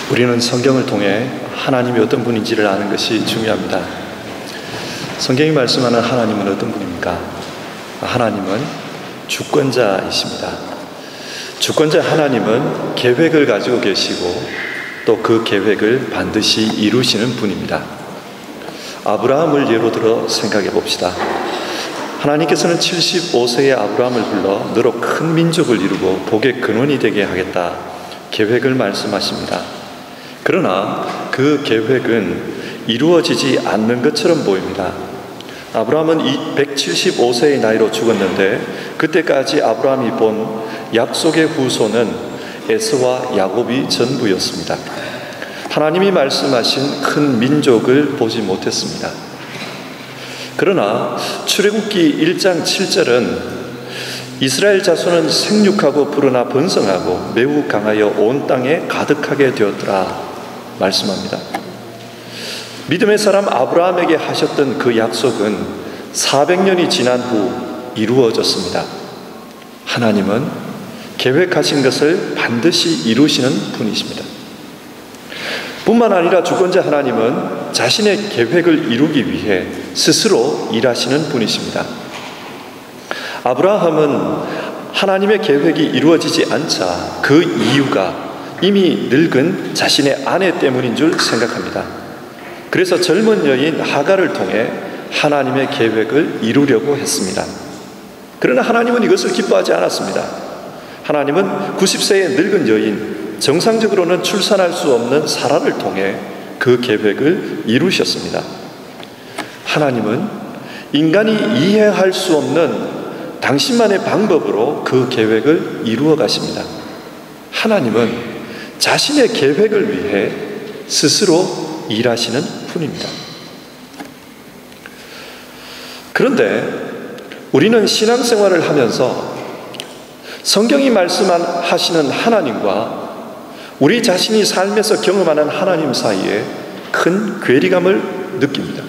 우리는 성경을 통해 하나님이 어떤 분인지를 아는 것이 중요합니다. 성경이 말씀하는 하나님은 어떤 분입니까? 하나님은 주권자이십니다. 주권자 하나님은 계획을 가지고 계시고 또 그 계획을 반드시 이루시는 분입니다. 아브라함을 예로 들어 생각해 봅시다. 하나님께서는 75세의 아브라함을 불러 너로 큰 민족을 이루고 복의 근원이 되게 하겠다 계획을 말씀하십니다. 그러나 그 계획은 이루어지지 않는 것처럼 보입니다. 아브라함은 175세의 나이로 죽었는데 그때까지 아브라함이 본 약속의 후손은 에서와 야곱이 전부였습니다. 하나님이 말씀하신 큰 민족을 보지 못했습니다. 그러나 출애굽기 1장 7절은 이스라엘 자손은 생육하고 불어나 번성하고 매우 강하여 온 땅에 가득하게 되었더라 말씀합니다. 믿음의 사람 아브라함에게 하셨던 그 약속은 400년이 지난 후 이루어졌습니다. 하나님은 계획하신 것을 반드시 이루시는 분이십니다. 뿐만 아니라 주권자 하나님은 자신의 계획을 이루기 위해 스스로 일하시는 분이십니다. 아브라함은 하나님의 계획이 이루어지지 않자 그 이유가 이미 늙은 자신의 아내 때문인 줄 생각합니다. 그래서 젊은 여인 하갈을 통해 하나님의 계획을 이루려고 했습니다. 그러나 하나님은 이것을 기뻐하지 않았습니다. 하나님은 90세의 늙은 여인, 정상적으로는 출산할 수 없는 사라를 통해 그 계획을 이루셨습니다. 하나님은 인간이 이해할 수 없는 당신만의 방법으로 그 계획을 이루어 가십니다. 하나님은 자신의 계획을 위해 스스로 일하시는 분입니다. 그런데 우리는 신앙생활을 하면서 성경이 말씀하시는 하나님과 우리 자신이 삶에서 경험하는 하나님 사이에 큰 괴리감을 느낍니다.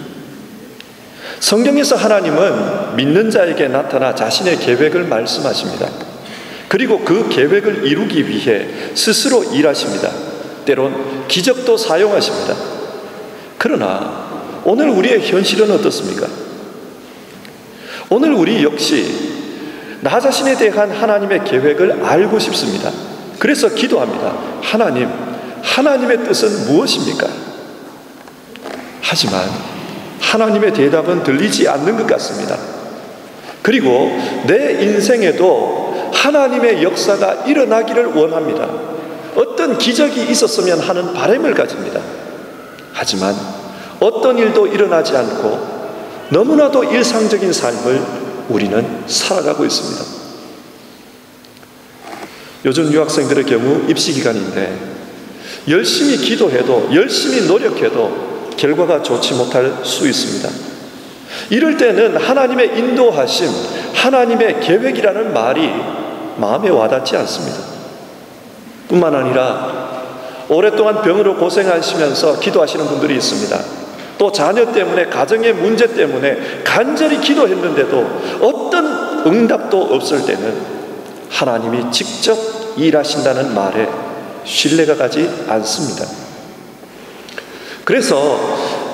성경에서 하나님은 믿는 자에게 나타나 자신의 계획을 말씀하십니다. 그리고 그 계획을 이루기 위해 스스로 일하십니다. 때론 기적도 사용하십니다. 그러나 오늘 우리의 현실은 어떻습니까? 오늘 우리 역시 나 자신에 대한 하나님의 계획을 알고 싶습니다. 그래서 기도합니다. 하나님, 하나님의 뜻은 무엇입니까? 하지만 하나님의 대답은 들리지 않는 것 같습니다. 그리고 내 인생에도 하나님의 역사가 일어나기를 원합니다. 어떤 기적이 있었으면 하는 바람을 가집니다. 하지만 어떤 일도 일어나지 않고 너무나도 일상적인 삶을 우리는 살아가고 있습니다. 요즘 유학생들의 경우 입시 기간인데 열심히 기도해도 열심히 노력해도 결과가 좋지 못할 수 있습니다. 이럴 때는 하나님의 인도하심, 하나님의 계획이라는 말이 마음에 와닿지 않습니다. 뿐만 아니라 오랫동안 병으로 고생하시면서 기도하시는 분들이 있습니다. 또 자녀 때문에, 가정의 문제 때문에 간절히 기도했는데도 어떤 응답도 없을 때는 하나님이 직접 일하신다는 말에 신뢰가 가지 않습니다. 그래서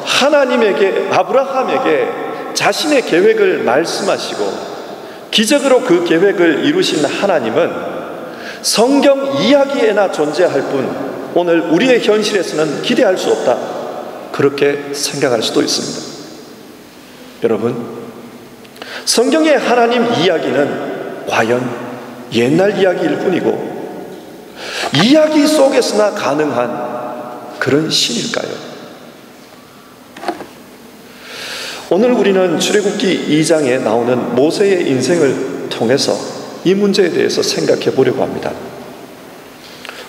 하나님에게, 아브라함에게 자신의 계획을 말씀하시고 기적으로 그 계획을 이루신 하나님은 성경 이야기에나 존재할 뿐 오늘 우리의 현실에서는 기대할 수 없다, 그렇게 생각할 수도 있습니다. 여러분, 성경의 하나님 이야기는 과연 옛날 이야기일 뿐이고 이야기 속에서나 가능한 그런 신일까요? 오늘 우리는 출애굽기 2장에 나오는 모세의 인생을 통해서 이 문제에 대해서 생각해 보려고 합니다.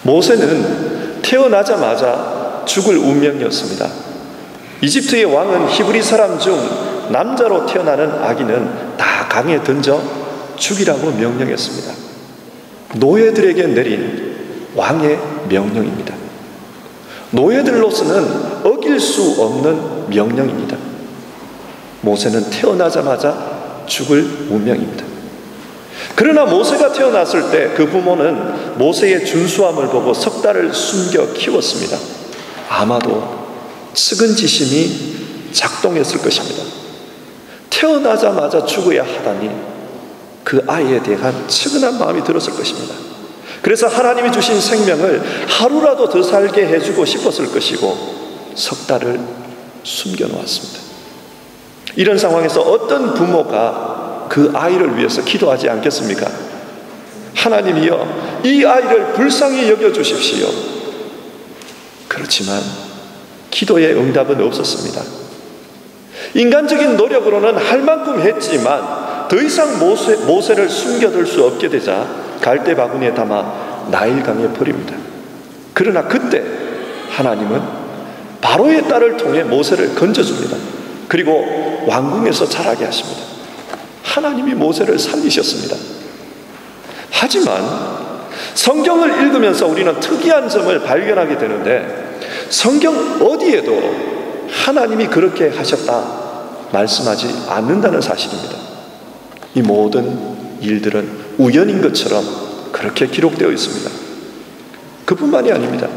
모세는 태어나자마자 죽을 운명이었습니다. 이집트의 왕은 히브리 사람 중 남자로 태어나는 아기는 다 강에 던져 죽이라고 명령했습니다. 노예들에게 내린 왕의 명령입니다. 노예들로서는 어길 수 없는 명령입니다. 모세는 태어나자마자 죽을 운명입니다. 그러나 모세가 태어났을 때 그 부모는 모세의 준수함을 보고 석 달을 숨겨 키웠습니다. 아마도 측은지심이 작동했을 것입니다. 태어나자마자 죽어야 하다니 그 아이에 대한 측은한 마음이 들었을 것입니다. 그래서 하나님이 주신 생명을 하루라도 더 살게 해주고 싶었을 것이고 석 달을 숨겨놓았습니다. 이런 상황에서 어떤 부모가 그 아이를 위해서 기도하지 않겠습니까? 하나님이여, 이 아이를 불쌍히 여겨주십시오. 그렇지만 기도의 응답은 없었습니다. 인간적인 노력으로는 할 만큼 했지만 더 이상 모세를 숨겨둘 수 없게 되자 갈대 바구니에 담아 나일강에 버립니다. 그러나 그때 하나님은 바로의 딸을 통해 모세를 건져줍니다. 그리고 왕궁에서 자라게 하십니다. 하나님이 모세를 살리셨습니다. 하지만 성경을 읽으면서 우리는 특이한 점을 발견하게 되는데, 성경 어디에도 하나님이 그렇게 하셨다 말씀하지 않는다는 사실입니다. 이 모든 일들은 우연인 것처럼 그렇게 기록되어 있습니다. 그뿐만이 아닙니다.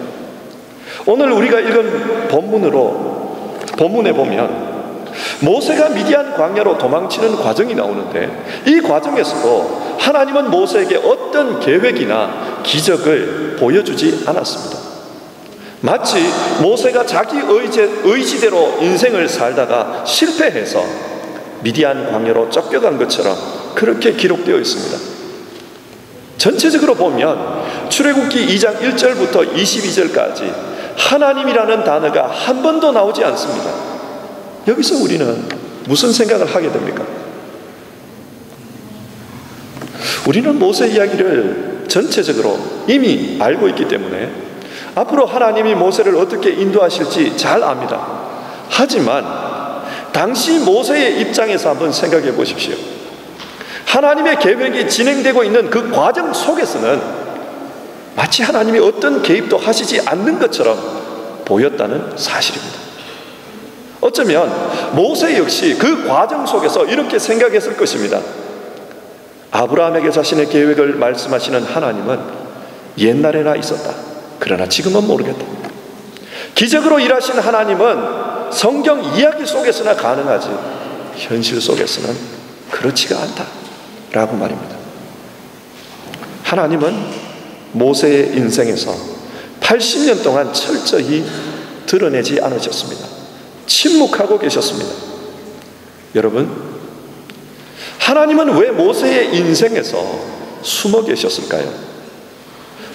오늘 우리가 읽은 본문에 보면 모세가 미디안 광야로 도망치는 과정이 나오는데, 이 과정에서도 하나님은 모세에게 어떤 계획이나 기적을 보여주지 않았습니다. 마치 모세가 자기 의지대로 인생을 살다가 실패해서 미디안 광야로 쫓겨간 것처럼 그렇게 기록되어 있습니다. 전체적으로 보면 출애굽기 2장 1절부터 22절까지 하나님이라는 단어가 한 번도 나오지 않습니다. 여기서 우리는 무슨 생각을 하게 됩니까? 우리는 모세 이야기를 전체적으로 이미 알고 있기 때문에 앞으로 하나님이 모세를 어떻게 인도하실지 잘 압니다. 하지만 당시 모세의 입장에서 한번 생각해 보십시오. 하나님의 계획이 진행되고 있는 그 과정 속에서는 마치 하나님이 어떤 개입도 하시지 않는 것처럼 보였다는 사실입니다. 어쩌면 모세 역시 그 과정 속에서 이렇게 생각했을 것입니다. 아브라함에게 자신의 계획을 말씀하시는 하나님은 옛날에나 있었다. 그러나 지금은 모르겠다. 기적으로 일하신 하나님은 성경 이야기 속에서나 가능하지 현실 속에서는 그렇지가 않다 라고 말입니다. 하나님은 모세의 인생에서 80년 동안 철저히 드러내지 않으셨습니다. 침묵하고 계셨습니다. 여러분, 하나님은 왜 모세의 인생에서 숨어 계셨을까요?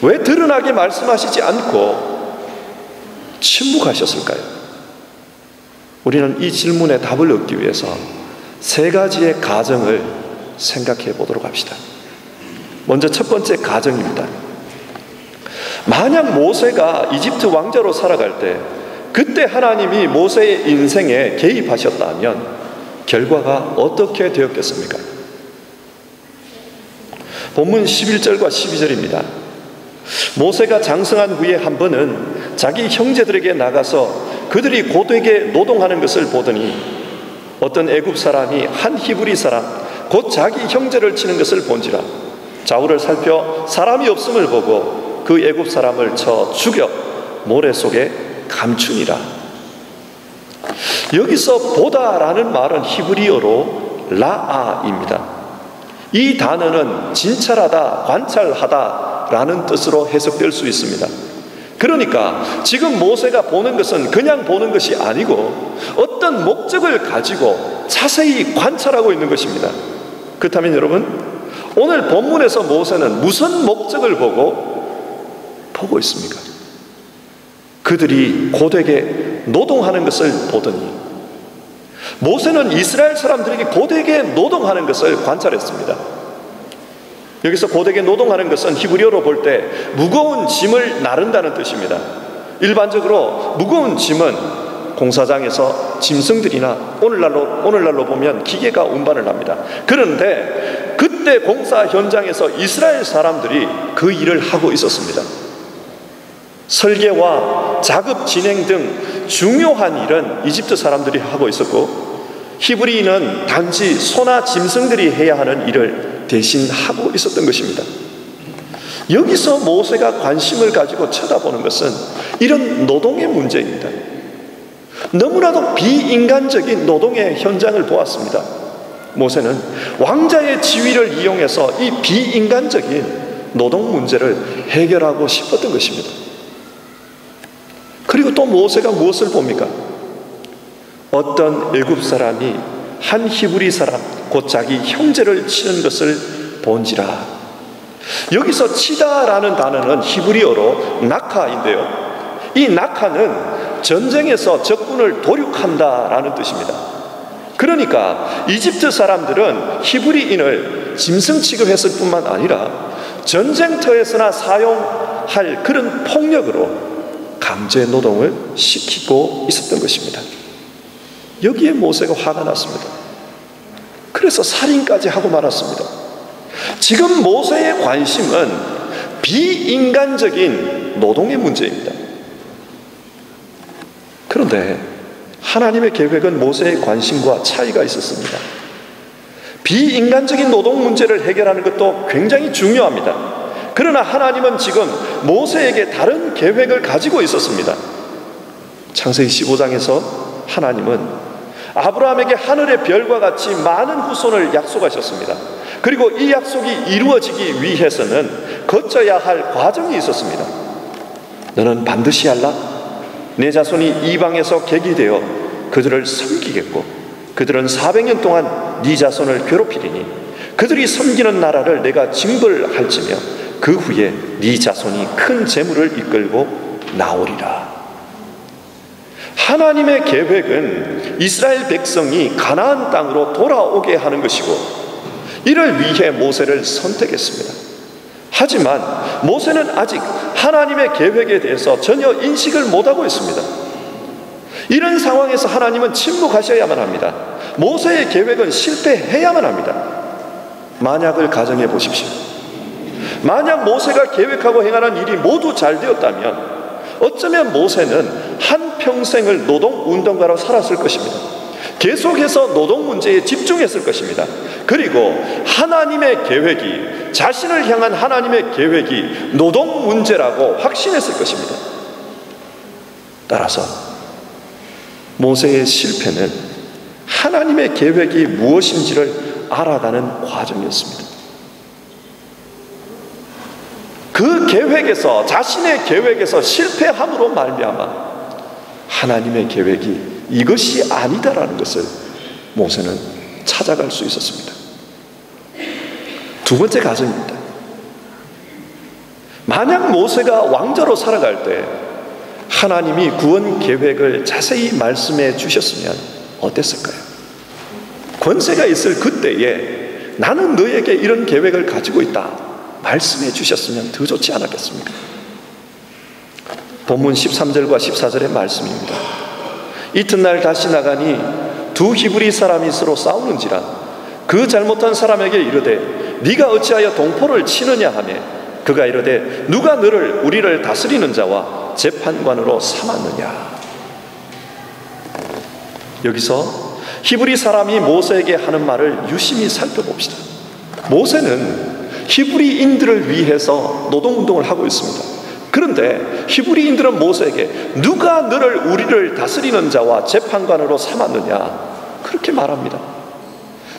왜 드러나게 말씀하시지 않고 침묵하셨을까요? 우리는 이 질문에 답을 얻기 위해서 세 가지의 가정을 생각해 보도록 합시다. 먼저 첫 번째 가정입니다. 만약 모세가 이집트 왕자로 살아갈 때 그때 하나님이 모세의 인생에 개입하셨다면 결과가 어떻게 되었겠습니까? 본문 11절과 12절입니다. 모세가 장성한 후에 한 번은 자기 형제들에게 나가서 그들이 고되게 노동하는 것을 보더니 어떤 애굽 사람이 한 히브리 사람 곧 자기 형제를 치는 것을 본지라. 좌우를 살펴 사람이 없음을 보고 그 애굽 사람을 쳐 죽여 모래 속에 감추니라. 여기서 보다라는 말은 히브리어로 라아입니다. 이 단어는 진찰하다, 관찰하다 라는 뜻으로 해석될 수 있습니다. 그러니까 지금 모세가 보는 것은 그냥 보는 것이 아니고 어떤 목적을 가지고 자세히 관찰하고 있는 것입니다. 그렇다면 여러분, 오늘 본문에서 모세는 무슨 목적을 보고 있습니까? 그들이 고되게 노동하는 것을 보더니, 모세는 이스라엘 사람들에게 고되게 노동하는 것을 관찰했습니다. 여기서 고되게 노동하는 것은 히브리어로 볼 때 무거운 짐을 나른다는 뜻입니다. 일반적으로 무거운 짐은 공사장에서 짐승들이나 오늘날로 보면 기계가 운반을 합니다. 그런데 그때 공사 현장에서 이스라엘 사람들이 그 일을 하고 있었습니다. 설계와 작업 진행 등 중요한 일은 이집트 사람들이 하고 있었고, 히브리인은 단지 소나 짐승들이 해야 하는 일을 대신하고 있었던 것입니다. 여기서 모세가 관심을 가지고 쳐다보는 것은 이런 노동의 문제입니다. 너무나도 비인간적인 노동의 현장을 보았습니다. 모세는 왕자의 지위를 이용해서 이 비인간적인 노동 문제를 해결하고 싶었던 것입니다. 그리고 또 모세가 무엇을 봅니까? 어떤 애굽 사람이 한 히브리 사람 곧 자기 형제를 치는 것을 본지라. 여기서 치다라는 단어는 히브리어로 낙하인데요, 이 낙하는 전쟁에서 적군을 도륙한다라는 뜻입니다. 그러니까 이집트 사람들은 히브리인을 짐승 취급했을 뿐만 아니라 전쟁터에서나 사용할 그런 폭력으로 강제 노동을 시키고 있었던 것입니다. 여기에 모세가 화가 났습니다. 그래서 살인까지 하고 말았습니다. 지금 모세의 관심은 비인간적인 노동의 문제입니다. 그런데 하나님의 계획은 모세의 관심과 차이가 있었습니다. 비인간적인 노동 문제를 해결하는 것도 굉장히 중요합니다. 그러나 하나님은 지금 모세에게 다른 계획을 가지고 있었습니다. 창세기 15장에서 하나님은 아브라함에게 하늘의 별과 같이 많은 후손을 약속하셨습니다. 그리고 이 약속이 이루어지기 위해서는 거쳐야 할 과정이 있었습니다. 너는 반드시 알라. 내 자손이 이방에서 객이 되어 그들을 섬기겠고 그들은 400년 동안 네 자손을 괴롭히리니 그들이 섬기는 나라를 내가 징벌할지며 그 후에 네 자손이 큰 재물을 이끌고 나오리라. 하나님의 계획은 이스라엘 백성이 가나안 땅으로 돌아오게 하는 것이고 이를 위해 모세를 선택했습니다. 하지만 모세는 아직 하나님의 계획에 대해서 전혀 인식을 못하고 있습니다. 이런 상황에서 하나님은 침묵하셔야만 합니다. 모세의 계획은 실패해야만 합니다. 만약을 가정해 보십시오. 만약 모세가 계획하고 행하는 일이 모두 잘 되었다면 어쩌면 모세는 한평생을 노동운동가로 살았을 것입니다. 계속해서 노동 문제에 집중했을 것입니다. 그리고 하나님의 계획이, 자신을 향한 하나님의 계획이 노동 문제라고 확신했을 것입니다. 따라서 모세의 실패는 하나님의 계획이 무엇인지를 알아가는 과정이었습니다. 그 계획에서, 자신의 계획에서 실패함으로 말미암아 하나님의 계획이 이것이 아니다라는 것을 모세는 찾아갈 수 있었습니다. 두 번째 과정입니다. 만약 모세가 왕자로 살아갈 때 하나님이 구원 계획을 자세히 말씀해 주셨으면 어땠을까요? 권세가 있을 그때에 나는 너에게 이런 계획을 가지고 있다 말씀해 주셨으면 더 좋지 않았겠습니까? 본문 13절과 14절의 말씀입니다. 이튿날 다시 나가니 두 히브리 사람이 서로 싸우는지라 그 잘못한 사람에게 이르되 네가 어찌하여 동포를 치느냐 하매 그가 이르되 누가 너를 우리를 다스리는 자와 재판관으로 삼았느냐. 여기서 히브리 사람이 모세에게 하는 말을 유심히 살펴봅시다. 모세는 히브리인들을 위해서 노동운동을 하고 있습니다. 그런데 히브리인들은 모세에게 누가 너를 우리를 다스리는 자와 재판관으로 삼았느냐 그렇게 말합니다.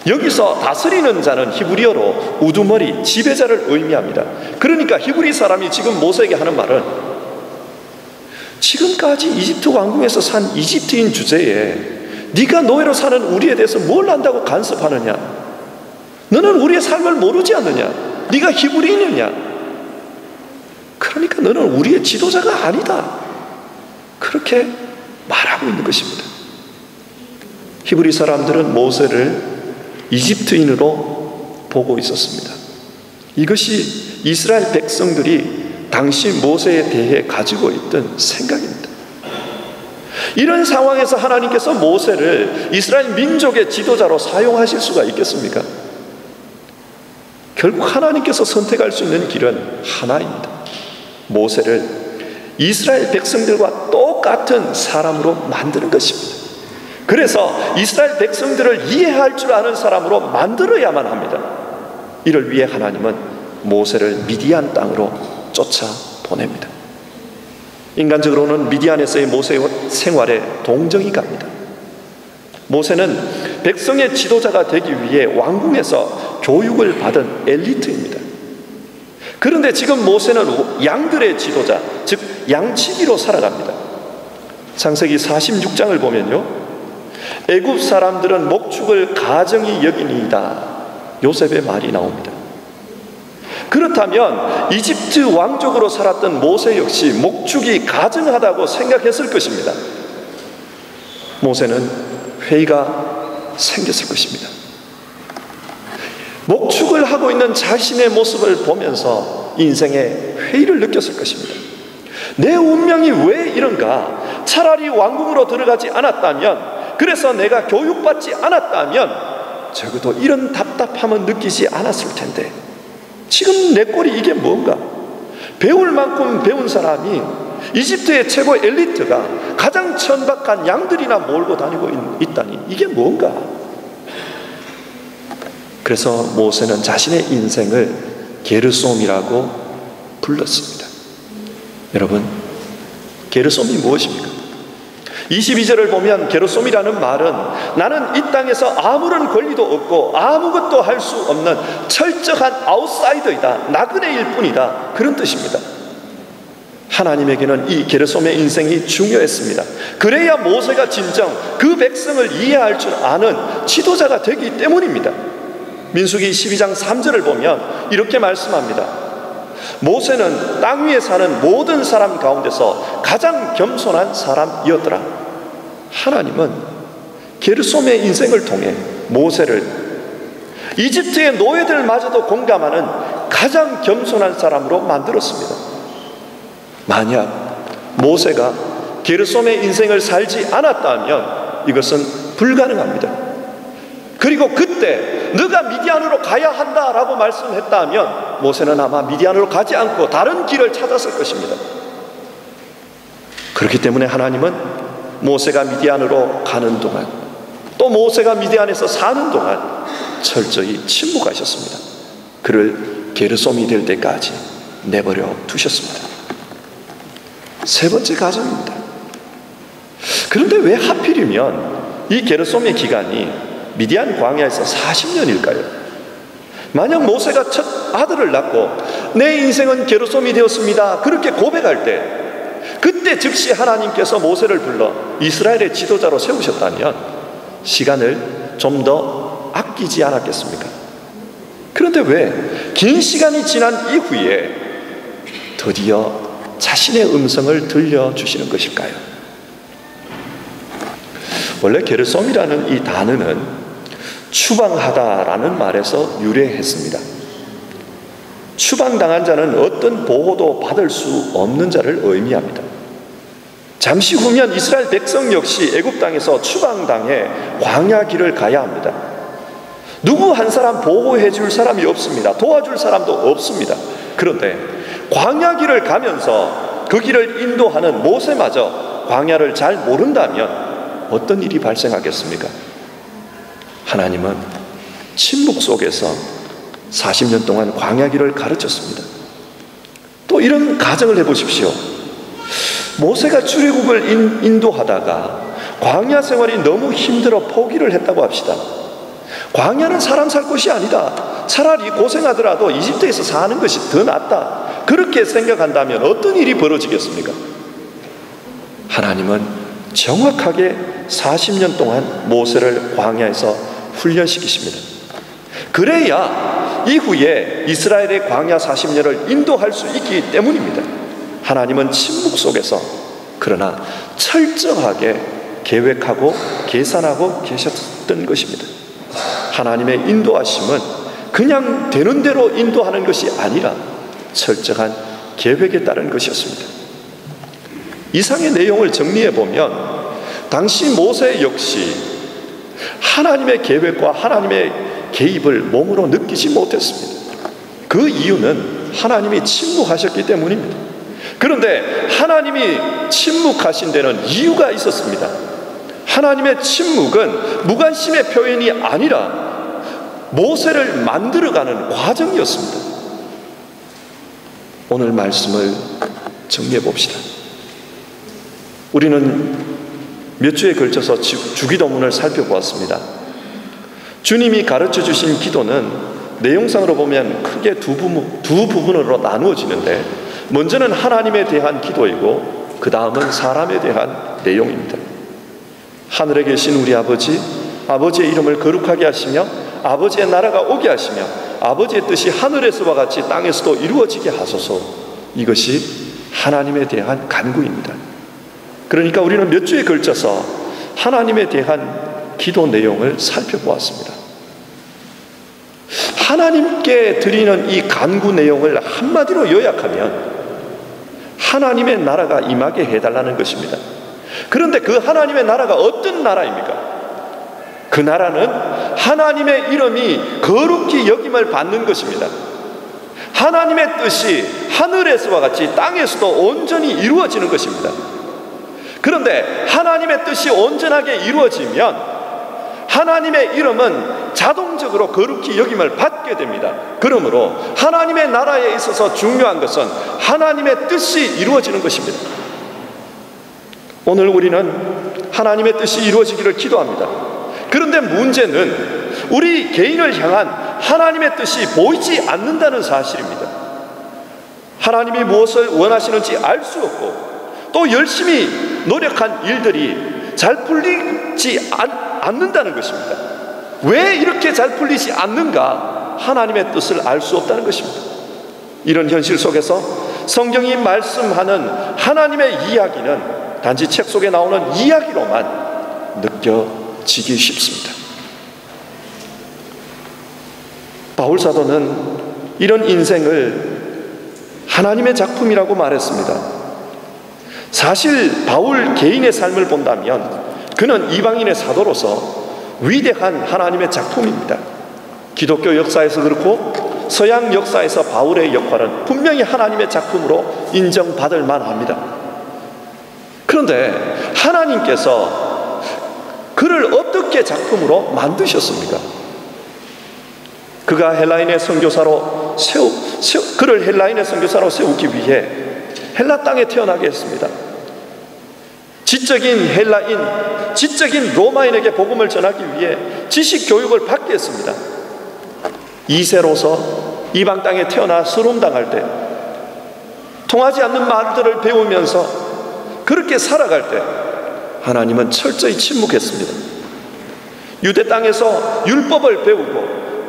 여기서 다스리는 자는 히브리어로 우두머리, 지배자를 의미합니다. 그러니까 히브리 사람이 지금 모세에게 하는 말은 지금까지 이집트 왕궁에서 산 이집트인 주제에 네가 노예로 사는 우리에 대해서 뭘 안다고 간섭하느냐. 너는 우리의 삶을 모르지 않느냐. 네가 히브리인이냐. 그러니까 너는 우리의 지도자가 아니다. 그렇게 말하고 있는 것입니다. 히브리 사람들은 모세를 이집트인으로 보고 있었습니다. 이것이 이스라엘 백성들이 당시 모세에 대해 가지고 있던 생각입니다. 이런 상황에서 하나님께서 모세를 이스라엘 민족의 지도자로 사용하실 수가 있겠습니까? 결국 하나님께서 선택할 수 있는 길은 하나입니다. 모세를 이스라엘 백성들과 똑같은 사람으로 만드는 것입니다. 그래서 이스라엘 백성들을 이해할 줄 아는 사람으로 만들어야만 합니다. 이를 위해 하나님은 모세를 미디안 땅으로 쫓아 보냅니다. 인간적으로는 미디안에서의 모세의 생활에 동정이 갑니다. 모세는 백성의 지도자가 되기 위해 왕궁에서 교육을 받은 엘리트입니다. 그런데 지금 모세는 양들의 지도자, 즉 양치기로 살아갑니다. 창세기 46장을 보면요, 애굽 사람들은 목축을 가정이 여기니이다, 요셉의 말이 나옵니다. 그렇다면 이집트 왕족으로 살았던 모세 역시 목축이 가증하다고 생각했을 것입니다. 모세는 회의가 생겼을 것입니다. 목축을 하고 있는 자신의 모습을 보면서 인생의 회의를 느꼈을 것입니다. 내 운명이 왜 이런가? 차라리 왕궁으로 들어가지 않았다면, 그래서 내가 교육받지 않았다면 적어도 이런 답답함은 느끼지 않았을 텐데, 지금 내 꼴이 이게 뭔가? 배울 만큼 배운 사람이, 이집트의 최고 엘리트가 가장 천박한 양들이나 몰고 다니고 있다니 이게 뭔가? 그래서 모세는 자신의 인생을 게르솜이라고 불렀습니다. 여러분, 게르솜이 무엇입니까? 22절을 보면 게르솜이라는 말은 나는 이 땅에서 아무런 권리도 없고 아무것도 할 수 없는 철저한 아웃사이더이다, 나그네일 뿐이다, 그런 뜻입니다. 하나님에게는 이 게르솜의 인생이 중요했습니다. 그래야 모세가 진정 그 백성을 이해할 줄 아는 지도자가 되기 때문입니다. 민수기 12장 3절을 보면 이렇게 말씀합니다. 모세는 땅 위에 사는 모든 사람 가운데서 가장 겸손한 사람이었더라. 하나님은 게르솜의 인생을 통해 모세를 이집트의 노예들마저도 공감하는 가장 겸손한 사람으로 만들었습니다. 만약 모세가 게르솜의 인생을 살지 않았다면 이것은 불가능합니다. 그리고 그때 너가 미디안으로 가야 한다라고 말씀했다면 모세는 아마 미디안으로 가지 않고 다른 길을 찾았을 것입니다. 그렇기 때문에 하나님은 모세가 미디안으로 가는 동안, 또 모세가 미디안에서 사는 동안 철저히 침묵하셨습니다. 그를 게르솜이 될 때까지 내버려 두셨습니다. 세 번째 가정입니다. 그런데 왜 하필이면 이 게르솜의 기간이 미디안 광야에서 40년일까요? 만약 모세가 첫 아들을 낳고 내 인생은 게르솜이 되었습니다, 그렇게 고백할 때, 그때 즉시 하나님께서 모세를 불러 이스라엘의 지도자로 세우셨다면 시간을 좀 더 아끼지 않았겠습니까? 그런데 왜 긴 시간이 지난 이후에 드디어 자신의 음성을 들려주시는 것일까요? 원래 게르솜이라는 이 단어는 추방하다라는 말에서 유래했습니다. 추방당한 자는 어떤 보호도 받을 수 없는 자를 의미합니다. 잠시 후면 이스라엘 백성 역시 애굽 땅에서 추방당해 광야 길을 가야 합니다. 누구 한 사람 보호해 줄 사람이 없습니다. 도와줄 사람도 없습니다. 그런데 광야 길을 가면서 그 길을 인도하는 모세마저 광야를 잘 모른다면 어떤 일이 발생하겠습니까? 하나님은 침묵 속에서 40년 동안 광야 길을 가르쳤습니다. 또 이런 가정을 해보십시오. 모세가 출애굽을 인도하다가 광야 생활이 너무 힘들어 포기를 했다고 합시다. 광야는 사람 살 곳이 아니다, 차라리 고생하더라도 이집트에서 사는 것이 더 낫다, 그렇게 생각한다면 어떤 일이 벌어지겠습니까? 하나님은 정확하게 40년 동안 모세를 광야에서 훈련시키십니다. 그래야 이후에 이스라엘의 광야 40년을 인도할 수 있기 때문입니다. 하나님은 침묵 속에서 그러나 철저하게 계획하고 계산하고 계셨던 것입니다. 하나님의 인도하심은 그냥 되는 대로 인도하는 것이 아니라 철저한 계획에 따른 것이었습니다. 이상의 내용을 정리해 보면 당시 모세 역시 하나님의 계획과 하나님의 개입을 몸으로 느끼지 못했습니다. 그 이유는 하나님이 침묵하셨기 때문입니다. 그런데 하나님이 침묵하신 데는 이유가 있었습니다. 하나님의 침묵은 무관심의 표현이 아니라 모세를 만들어가는 과정이었습니다. 오늘 말씀을 정리해 봅시다. 우리는 몇 주에 걸쳐서 주기도문을 살펴보았습니다. 주님이 가르쳐 주신 기도는 내용상으로 보면 크게 두 부분으로 나누어지는데, 먼저는 하나님에 대한 기도이고 그 다음은 사람에 대한 내용입니다. 하늘에 계신 우리 아버지, 아버지의 이름을 거룩하게 하시며 아버지의 나라가 오게 하시며 아버지의 뜻이 하늘에서와 같이 땅에서도 이루어지게 하소서. 이것이 하나님에 대한 간구입니다. 그러니까 우리는 몇 주에 걸쳐서 하나님에 대한 기도 내용을 살펴보았습니다. 하나님께 드리는 이 간구 내용을 한마디로 요약하면 하나님의 나라가 임하게 해달라는 것입니다. 그런데 그 하나님의 나라가 어떤 나라입니까? 그 나라는 하나님의 이름이 거룩히 여김을 받는 것입니다. 하나님의 뜻이 하늘에서와 같이 땅에서도 온전히 이루어지는 것입니다. 그런데 하나님의 뜻이 온전하게 이루어지면 하나님의 이름은 자동적으로 거룩히 여김을 받게 됩니다. 그러므로 하나님의 나라에 있어서 중요한 것은 하나님의 뜻이 이루어지는 것입니다. 오늘 우리는 하나님의 뜻이 이루어지기를 기도합니다. 그런데 문제는 우리 개인을 향한 하나님의 뜻이 보이지 않는다는 사실입니다. 하나님이 무엇을 원하시는지 알 수 없고 또 열심히 노력한 일들이 잘 풀리지 않는다는 것입니다. 왜 이렇게 잘 풀리지 않는가? 하나님의 뜻을 알 수 없다는 것입니다. 이런 현실 속에서 성경이 말씀하는 하나님의 이야기는 단지 책 속에 나오는 이야기로만 느껴지기 쉽습니다. 바울 사도는 이런 인생을 하나님의 작품이라고 말했습니다. 사실 바울 개인의 삶을 본다면 그는 이방인의 사도로서 위대한 하나님의 작품입니다. 기독교 역사에서 그렇고 서양 역사에서 바울의 역할은 분명히 하나님의 작품으로 인정받을 만합니다. 그런데 하나님께서 그를 어떻게 작품으로 만드셨습니까? 그가 헬라인의 선교사로 그를 헬라인의 선교사로 세우기 위해 헬라 땅에 태어나게 했습니다. 지적인 헬라인, 지적인 로마인에게 복음을 전하기 위해 지식 교육을 받게 했습니다. 2세로서 이방 땅에 태어나 수름당할 때 통하지 않는 말들을 배우면서 그렇게 살아갈 때 하나님은 철저히 침묵했습니다. 유대 땅에서 율법을 배우고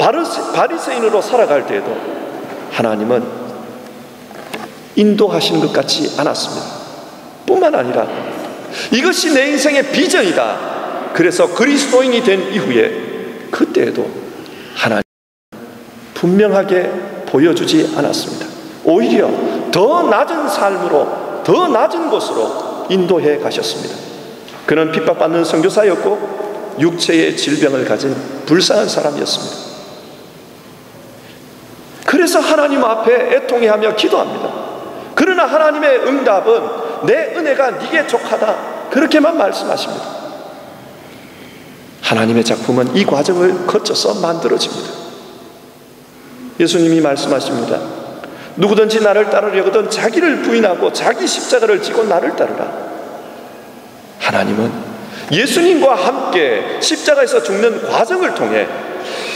바리새인으로 살아갈 때에도 하나님은 인도하시는 것 같지 않았습니다. 뿐만 아니라 이것이 내 인생의 비전이다. 그래서 그리스도인이 된 이후에 그때에도 하나님 분명하게 보여주지 않았습니다. 오히려 더 낮은 삶으로, 더 낮은 곳으로 인도해 가셨습니다. 그는 핍박받는 선교사였고 육체의 질병을 가진 불쌍한 사람이었습니다. 그래서 하나님 앞에 애통해하며 기도합니다. 그러나 하나님의 응답은 내 은혜가 네게 족하다, 그렇게만 말씀하십니다. 하나님의 작품은 이 과정을 거쳐서 만들어집니다. 예수님이 말씀하십니다. 누구든지 나를 따르려거든 자기를 부인하고 자기 십자가를 지고 나를 따르라. 하나님은 예수님과 함께 십자가에서 죽는 과정을 통해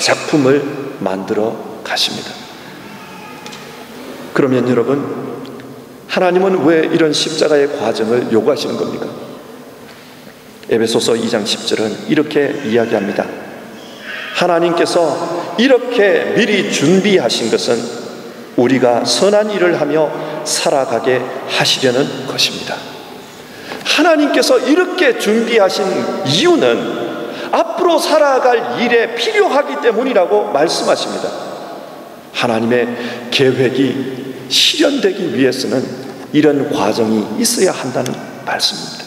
작품을 만들어 가십니다. 그러면 여러분, 하나님은 왜 이런 십자가의 과정을 요구하시는 겁니까? 에베소서 2장 10절은 이렇게 이야기합니다. 하나님께서 이렇게 미리 준비하신 것은 우리가 선한 일을 하며 살아가게 하시려는 것입니다. 하나님께서 이렇게 준비하신 이유는 앞으로 살아갈 일에 필요하기 때문이라고 말씀하십니다. 하나님의 계획이 실현되기 위해서는 이런 과정이 있어야 한다는 말씀입니다.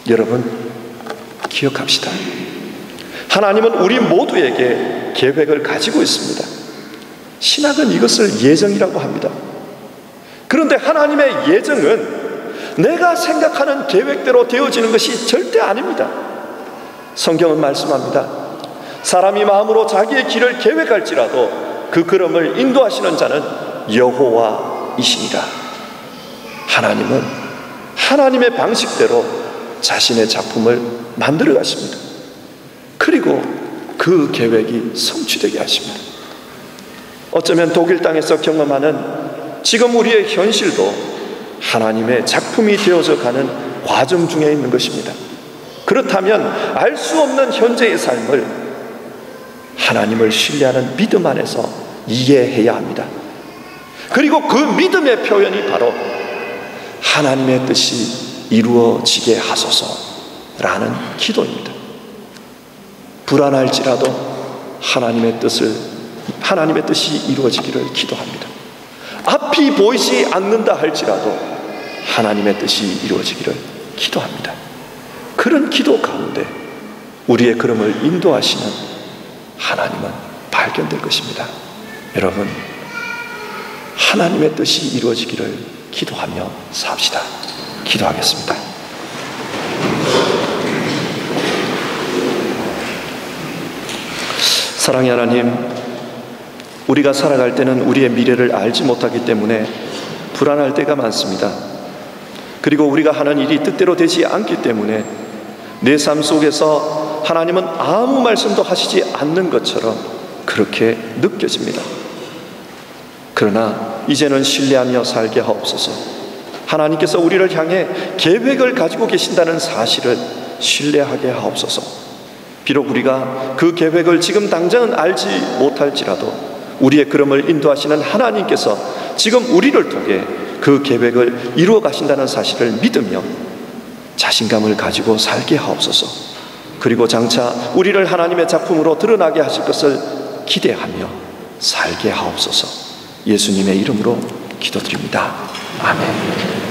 여러분, 기억합시다. 하나님은 우리 모두에게 계획을 가지고 있습니다. 신학은 이것을 예정이라고 합니다. 그런데 하나님의 예정은 내가 생각하는 계획대로 되어지는 것이 절대 아닙니다. 성경은 말씀합니다. 사람이 마음으로 자기의 길을 계획할지라도 그 걸음을 인도하시는 자는 여호와이시니라. 하나님은 하나님의 방식대로 자신의 작품을 만들어 가십니다. 그리고 그 계획이 성취되게 하십니다. 어쩌면 독일 땅에서 경험하는 지금 우리의 현실도 하나님의 작품이 되어져 가는 과정 중에 있는 것입니다. 그렇다면 알 수 없는 현재의 삶을 하나님을 신뢰하는 믿음 안에서 이해해야 합니다. 그리고 그 믿음의 표현이 바로 하나님의 뜻이 이루어지게 하소서라는 기도입니다. 불안할지라도 하나님의 뜻이 이루어지기를 기도합니다. 앞이 보이지 않는다 할지라도 하나님의 뜻이 이루어지기를 기도합니다. 그런 기도 가운데 우리의 걸음을 인도하시는 하나님은 발견될 것입니다. 여러분, 하나님의 뜻이 이루어지기를 기도하며 삽시다. 기도하겠습니다. 사랑의 하나님, 우리가 살아갈 때는 우리의 미래를 알지 못하기 때문에 불안할 때가 많습니다. 그리고 우리가 하는 일이 뜻대로 되지 않기 때문에 내 삶 속에서 하나님은 아무 말씀도 하시지 않는 것처럼 그렇게 느껴집니다. 그러나 이제는 신뢰하며 살게 하옵소서. 하나님께서 우리를 향해 계획을 가지고 계신다는 사실을 신뢰하게 하옵소서. 비록 우리가 그 계획을 지금 당장은 알지 못할지라도 우리의 걸음을 인도하시는 하나님께서 지금 우리를 통해 그 계획을 이루어 가신다는 사실을 믿으며 자신감을 가지고 살게 하옵소서. 그리고 장차 우리를 하나님의 작품으로 드러나게 하실 것을 기대하며 살게 하옵소서. 예수님의 이름으로 기도드립니다. 아멘.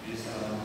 이 사람은